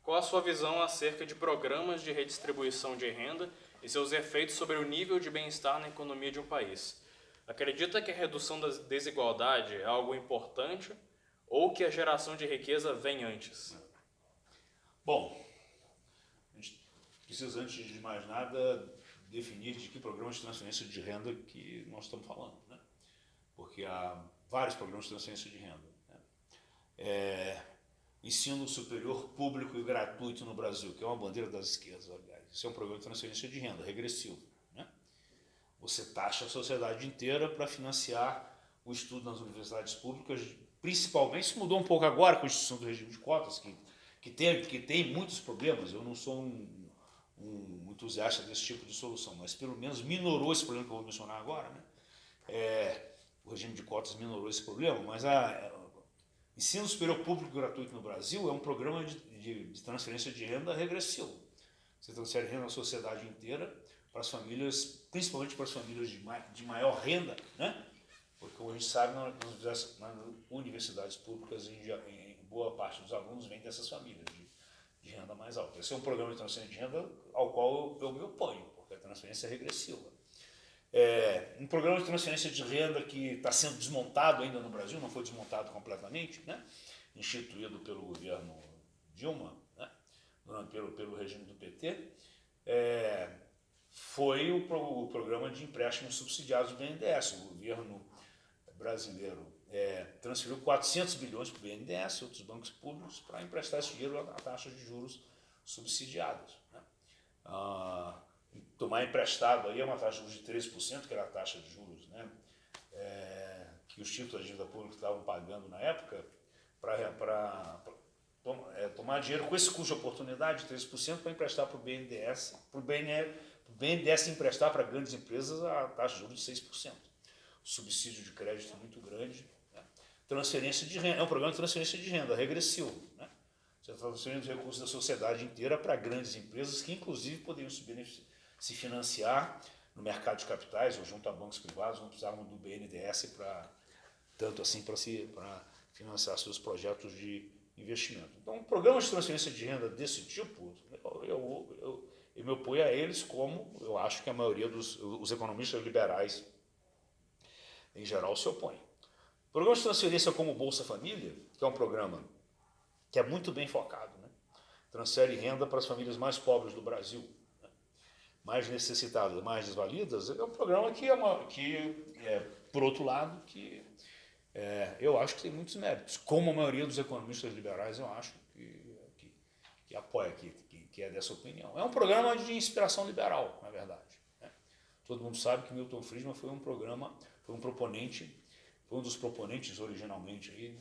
Qual a sua visão acerca de programas de redistribuição de renda e seus efeitos sobre o nível de bem-estar na economia de um país? Acredita que a redução da desigualdade é algo importante ou que a geração de riqueza vem antes? Bom, a gente precisa, antes de mais nada, definir de que programa de transferência de renda que nós estamos falando, né? Porque há vários programas de transferência de renda, né? Ensino superior público e gratuito no Brasil, que é uma bandeira das esquerdas, aliás. Isso é um programa de transferência de renda regressivo, né? Você taxa a sociedade inteira para financiar o estudo nas universidades públicas, principalmente. Isso mudou um pouco agora com a instituição do regime de cotas, que tem muitos problemas. Eu não sou um entusiasta desse tipo de solução, mas pelo menos minorou esse problema que eu vou mencionar agora, né? O regime de cotas minorou esse problema, mas ensino superior público gratuito no Brasil é um programa de transferência de renda regressivo. Você transfere renda na sociedade inteira para as famílias, principalmente para as famílias de maior renda, né? Porque, como a gente sabe, nas universidades públicas, em boa parte dos alunos vêm dessas famílias de renda mais alta. Esse é um programa de transferência de renda ao qual eu me oponho, porque a transferência é regressiva. Um programa de transferência de renda que está sendo desmontado ainda no Brasil, não foi desmontado completamente, né? Instituído pelo governo Dilma, né? pelo regime do PT, foi o programa de empréstimos subsidiados do BNDES. O governo brasileiro transferiu 400 bilhões para o BNDES e outros bancos públicos para emprestar esse dinheiro a taxas de juros subsidiadas, né? Tomar emprestado aí é uma taxa de juros de 13%, que era a taxa de juros, né? Que os títulos da dívida pública estavam pagando na época, para tomar dinheiro com esse custo de oportunidade de 13% para emprestar para o BNDES, para o BNDES emprestar para grandes empresas a taxa de juros de 6%. Subsídio de crédito muito grande, né? Transferência de renda, é um programa de transferência de renda regressivo, né? Você está transferindo recursos da sociedade inteira para grandes empresas que, inclusive, poderiam se financiar no mercado de capitais ou junto a bancos privados, não precisavam do BNDES tanto assim para financiar seus projetos de investimento. Então, programas de transferência de renda desse tipo, eu me oponho a eles, como eu acho que a maioria dos economistas liberais em geral se opõem. Programas de transferência como o Bolsa Família, que é um programa que é muito bem focado, né? Transfere renda para as famílias mais pobres do Brasil, né? Mais necessitadas, mais desvalidas, é um programa por outro lado, eu acho que tem muitos méritos. Como a maioria dos economistas liberais, eu acho que apoia, que é dessa opinião. É um programa de inspiração liberal, na verdade, né? Todo mundo sabe que Milton Friedman foi um dos proponentes originalmente aí,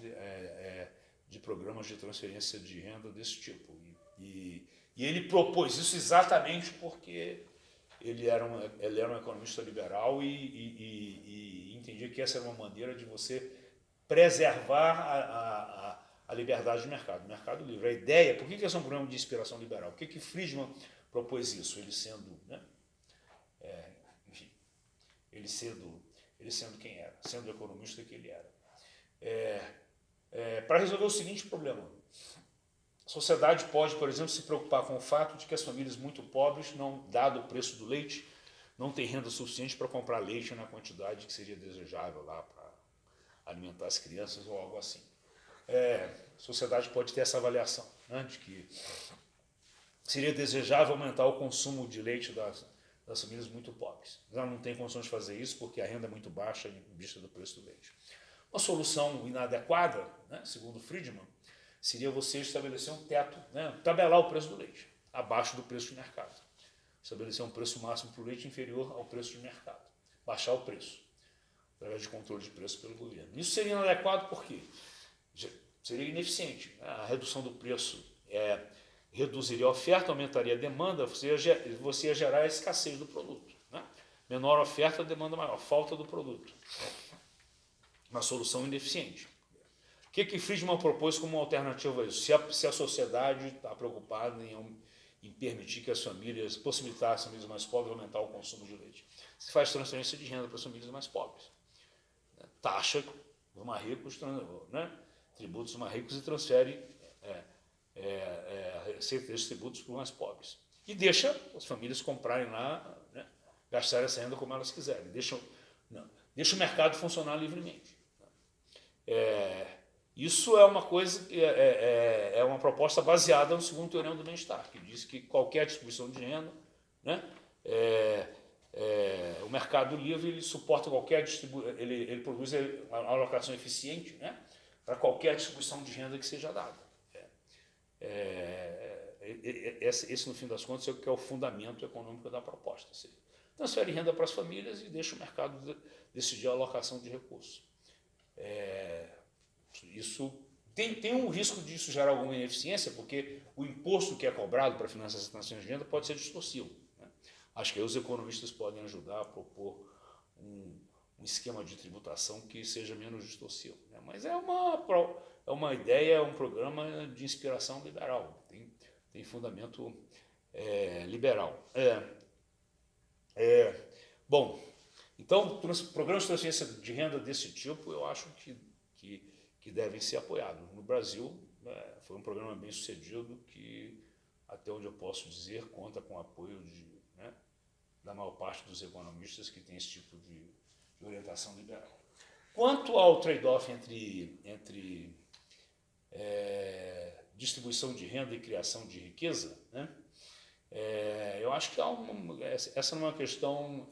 de programas de transferência de renda desse tipo. E ele propôs isso exatamente porque ele era um economista liberal e entendia que essa era uma maneira de você preservar a liberdade de mercado, o mercado livre. A ideia, por que esse é um programa de inspiração liberal? Por que Friedman propôs isso? Ele sendo, né? Enfim, ele sendo quem era, sendo o economista que ele era. Para resolver o seguinte problema: a sociedade pode, por exemplo, se preocupar com o fato de que as famílias muito pobres, dado o preço do leite, não têm renda suficiente para comprar leite na quantidade que seria desejável lá para alimentar as crianças ou algo assim. A sociedade pode ter essa avaliação, né, de que seria desejável aumentar o consumo de leite das famílias muito pobres. Ela não tem condições de fazer isso porque a renda é muito baixa em vista do preço do leite. Uma solução inadequada, né, segundo Friedman, seria você estabelecer um teto, né, tabelar o preço do leite, abaixo do preço de mercado. Estabelecer um preço máximo para o leite inferior ao preço de mercado. Baixar o preço, através de controle de preço pelo governo. Isso seria inadequado porque seria ineficiente. A redução do preço reduziria a oferta, aumentaria a demanda, você ia gerar a escassez do produto, né? Menor oferta, demanda maior, falta do produto. Uma solução ineficiente. O que Friedman propôs como alternativa a isso? Se a sociedade está preocupada em permitir que as famílias, possibilitar as famílias mais pobres aumentar o consumo de leite, se faz transferência de renda para as famílias mais pobres. Taxa os mais ricos, né? Tributos os mais ricos e transfere a receita desses tributos para os mais pobres. E deixa as famílias comprarem lá, né, gastarem essa renda como elas quiserem. Deixa o mercado funcionar livremente. Isso é uma coisa, é uma proposta baseada no segundo teorema do bem-estar, que diz que qualquer distribuição de renda, né, o mercado livre ele suporta qualquer distribuição, ele produz uma alocação eficiente, né, para qualquer distribuição de renda que seja dada. Esse, no fim das contas, é o que é o fundamento econômico da proposta. Você transfere renda para as famílias e deixa o mercado decidir a alocação de recursos. Isso tem um risco disso gerar alguma ineficiência, porque o imposto que é cobrado para financiar as transferências de renda pode ser distorsivo, né? Acho que aí os economistas podem ajudar a propor um esquema de tributação que seja menos distorsivo, né? Mas é uma ideia, é um programa de inspiração liberal, tem fundamento liberal. Bom, então, programas de transferência de renda desse tipo, eu acho que devem ser apoiados. No Brasil, foi um programa bem sucedido que, até onde eu posso dizer, conta com o apoio da maior parte dos economistas que tem esse tipo de orientação liberal. Quanto ao trade-off entre distribuição de renda e criação de riqueza, né, eu acho que essa não é uma questão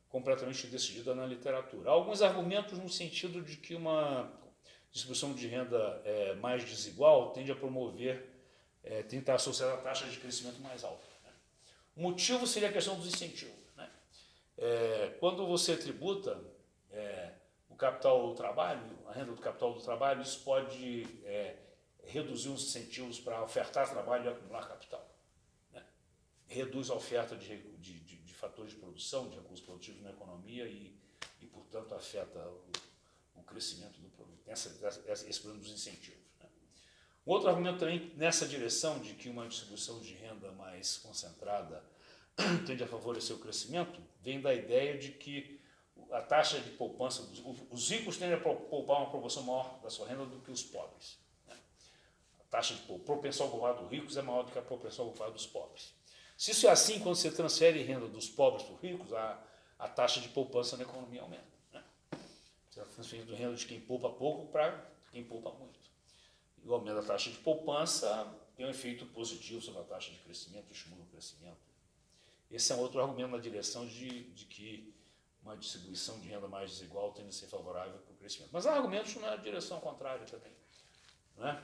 completamente decidida na literatura. Há alguns argumentos no sentido de que uma distribuição de renda mais desigual tende a promover, tende a estar associada a taxas de crescimento mais alta, né? O motivo seria a questão dos incentivos, né? Quando você tributa o capital do trabalho, a renda do capital do trabalho, isso pode reduzir os incentivos para ofertar trabalho e acumular capital, né? Reduz a oferta de fatores de produção, de recursos produtivos na economia e portanto, afeta o crescimento do produto. Tem esse problema dos incentivos, né? Um outro argumento também nessa direção de que uma distribuição de renda mais concentrada tende a favorecer o crescimento, vem da ideia de que a taxa de poupança, os ricos tendem a poupar uma proporção maior da sua renda do que os pobres, né? A taxa de propensão a poupar dos ricos é maior do que a propensão a poupar dos pobres. Se isso é assim, quando você transfere renda dos pobres para os ricos, a taxa de poupança na economia aumenta, né? Você está transferindo renda de quem poupa pouco para quem poupa muito. E o aumento da taxa de poupança tem um efeito positivo sobre a taxa de crescimento, estimula o crescimento. Esse é um outro argumento na direção de que uma distribuição de renda mais desigual tende a ser favorável para o crescimento. Mas há argumentos na direção contrária também, né?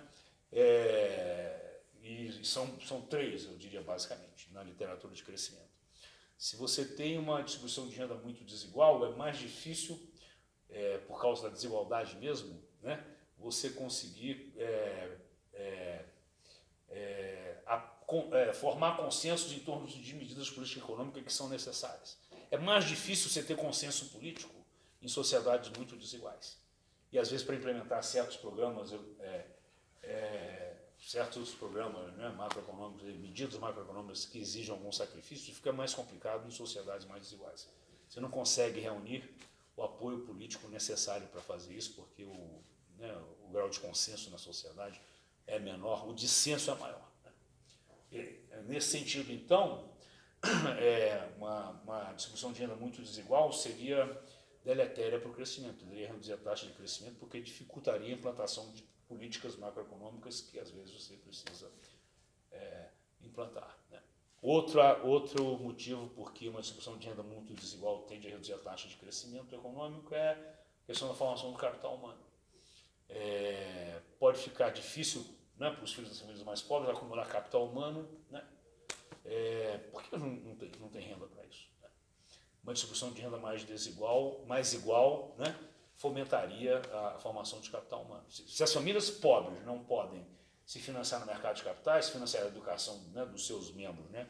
E são três, eu diria, basicamente, na literatura de crescimento. Se você tem uma distribuição de renda muito desigual, é mais difícil, por causa da desigualdade mesmo, né, você conseguir formar consensos em torno de medidas de política econômica que são necessárias. É mais difícil você ter consenso político em sociedades muito desiguais. E, às vezes, para implementar certos programas, né, macroeconômicos, medidas macroeconômicas que exigem algum sacrifício, fica mais complicado em sociedades mais desiguais. Você não consegue reunir o apoio político necessário para fazer isso, porque o grau de consenso na sociedade é menor, o dissenso é maior, né? Nesse sentido, então, uma distribuição de renda muito desigual seria deletéria para o crescimento, poderia reduzir a taxa de crescimento, porque dificultaria a implantação de políticas macroeconômicas que, às vezes, você precisa implantar, né? Outro motivo por que uma distribuição de renda muito desigual tende a reduzir a taxa de crescimento econômico é a questão da formação do capital humano. Pode ficar difícil, né, para os filhos das famílias mais pobres acumular capital humano, né? Porque não tem renda para isso, né? Uma distribuição de renda mais igual, né, fomentaria a formação de capital humano. Se as famílias pobres não podem se financiar no mercado de capitais, financiar a educação, né, dos seus membros, né,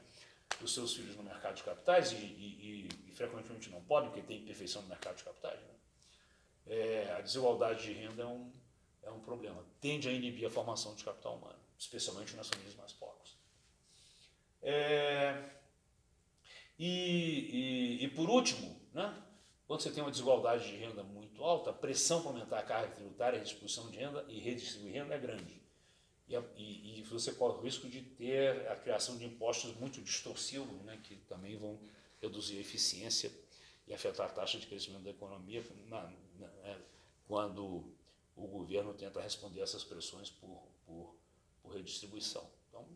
dos seus filhos no mercado de capitais, e frequentemente não podem, porque tem imperfeição no mercado de capitais, né, a desigualdade de renda é um problema. Tende a inibir a formação de capital humano, especialmente nas famílias mais pobres. E por último, né, quando você tem uma desigualdade de renda muito alta, a pressão para aumentar a carga tributária, a redistribuição de renda e redistribuir renda é grande. e você corre o risco de ter a criação de impostos muito distorcidos, né, que também vão reduzir a eficiência e afetar a taxa de crescimento da economia quando o governo tenta responder a essas pressões por redistribuição. Então,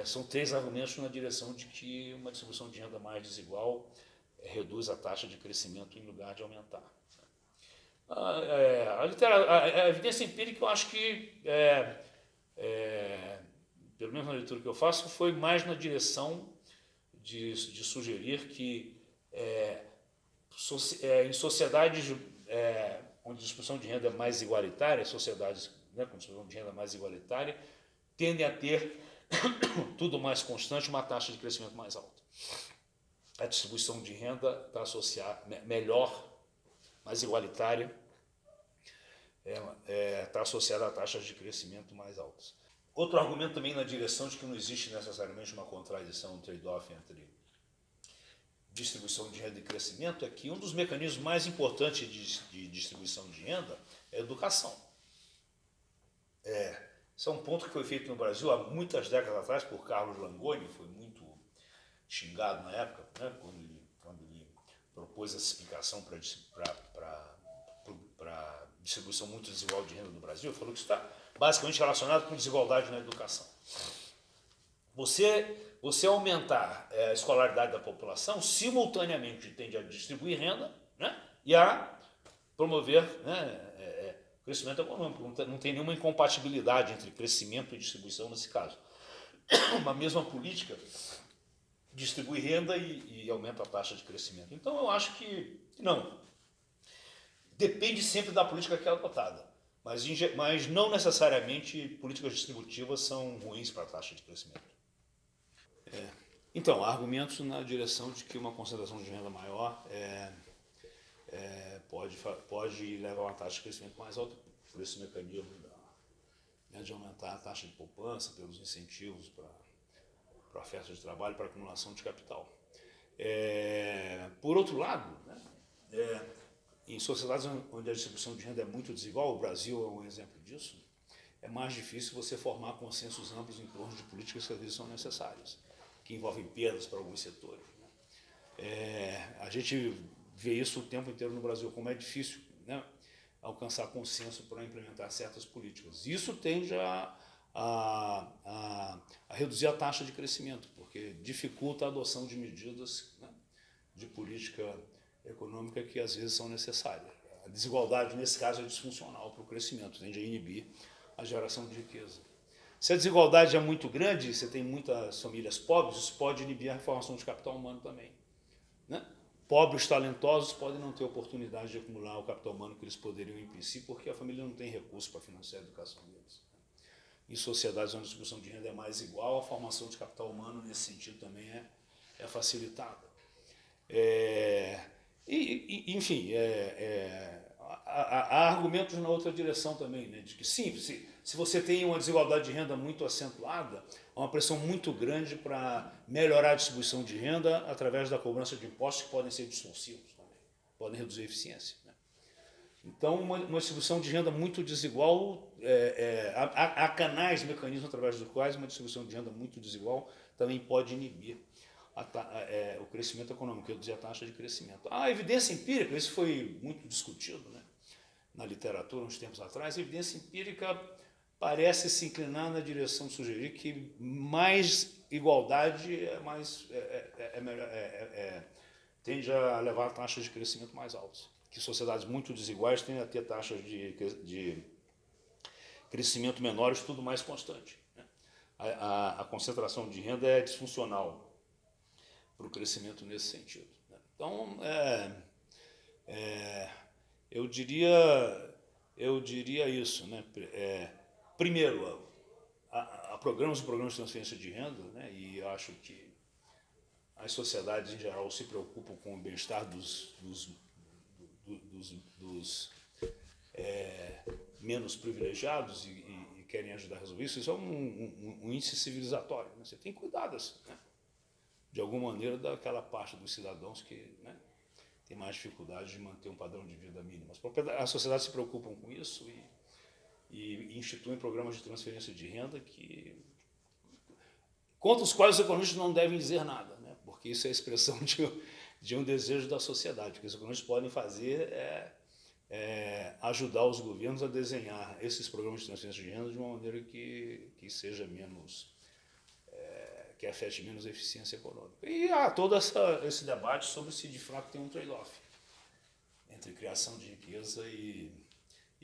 são 3 argumentos na direção de que uma distribuição de renda mais desigual reduz a taxa de crescimento em lugar de aumentar. A evidência empírica, eu acho que, pelo menos na leitura que eu faço, foi mais na direção de sugerir que em sociedades onde a distribuição de renda é mais igualitária, sociedades, né, com distribuição de renda mais igualitária, tendem a ter tudo mais constante, uma taxa de crescimento mais alta. A distribuição de renda está associada, melhor, mais igualitária, está associada a taxas de crescimento mais altas. Outro argumento também na direção de que não existe necessariamente uma contradição, um trade-off entre distribuição de renda e crescimento é que um dos mecanismos mais importantes de distribuição de renda é a educação. Esse é um ponto que foi feito no Brasil há muitas décadas atrás por Carlos Langoni, foi muito xingado na época, né, quando ele propôs essa explicação para distribuição muito desigual de renda no Brasil. Ele falou que isso está basicamente relacionado com desigualdade na educação. Você aumentar a escolaridade da população, simultaneamente tende a distribuir renda, né, e a promover, né, crescimento econômico. Não tem nenhuma incompatibilidade entre crescimento e distribuição nesse caso. Uma mesma política distribui renda e aumenta a taxa de crescimento. Então, eu acho que não. Depende sempre da política que é adotada, mas não necessariamente políticas distributivas são ruins para a taxa de crescimento. Então, há argumentos na direção de que uma concentração de renda maior pode levar a uma taxa de crescimento mais alta por esse mecanismo de aumentar a taxa de poupança, pelos incentivos para oferta de trabalho, para acumulação de capital. Por outro lado, né, em sociedades onde a distribuição de renda é muito desigual, o Brasil é um exemplo disso, é mais difícil você formar consensos amplos em torno de políticas que às vezes são necessárias, que envolvem perdas para alguns setores. A gente vê isso o tempo inteiro no Brasil, como é difícil, né, alcançar consenso para implementar certas políticas. Isso tende a reduzir a taxa de crescimento, porque dificulta a adoção de medidas, né, de política econômica que às vezes são necessárias. A desigualdade, nesse caso, é disfuncional para o crescimento, tende a inibir a geração de riqueza. Se a desigualdade é muito grande, você tem muitas famílias pobres, isso pode inibir a formação de capital humano também, né? Pobres talentosos podem não ter oportunidade de acumular o capital humano que eles poderiam em princípio, porque a família não tem recurso para financiar a educação deles. Em sociedades onde a distribuição de renda é mais igual, a formação de capital humano, nesse sentido, também é facilitada. Enfim, há argumentos na outra direção também, né, de que sim, se você tem uma desigualdade de renda muito acentuada, há uma pressão muito grande para melhorar a distribuição de renda através da cobrança de impostos que podem ser distorcidos também, podem reduzir a eficiência, né? Então, uma distribuição de renda muito desigual, há canais, mecanismos através dos quais uma distribuição de renda muito desigual também pode inibir o crescimento econômico, reduzir a taxa de crescimento. A evidência empírica, isso foi muito discutido, né, na literatura uns tempos atrás, a evidência empírica parece se inclinar na direção de sugerir que mais igualdade tende a levar a taxas de crescimento mais altas, que sociedades muito desiguais tendem a ter taxas de crescimento menores, tudo mais constante, né? A concentração de renda é disfuncional para o crescimento nesse sentido, né? Então, eu diria isso, né? Primeiro, há programas e programas de transferência de renda, né? E eu acho que as sociedades em geral se preocupam com o bem-estar dos menos privilegiados e querem ajudar a resolver isso. Isso é um índice civilizatório, né? Você tem que cuidar dessa, né, de alguma maneira, daquela parte dos cidadãos que, né, tem mais dificuldade de manter um padrão de vida mínimo. As sociedades se preocupam com isso e instituem programas de transferência de renda contra os quais os economistas não devem dizer nada, né? Porque isso é a expressão de um desejo da sociedade. O que os economistas podem fazer ajudar os governos a desenhar esses programas de transferência de renda de uma maneira que seja menos, que afete menos a eficiência econômica. E há todo esse debate sobre se de fato tem um trade-off entre criação de riqueza e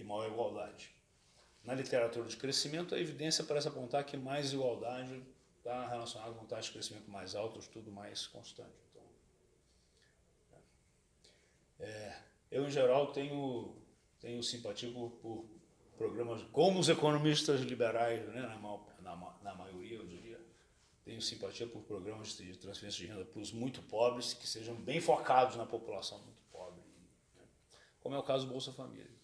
maior igualdade. Na literatura de crescimento, a evidência parece apontar que mais igualdade está relacionado com taxa de crescimento mais alta, estudo mais constante. Então, eu, em geral, tenho simpatia por programas, como os economistas liberais, né, na maioria, eu diria, tenho simpatia por programas de transferência de renda para os muito pobres, que sejam bem focados na população muito pobre, né, como é o caso do Bolsa Família.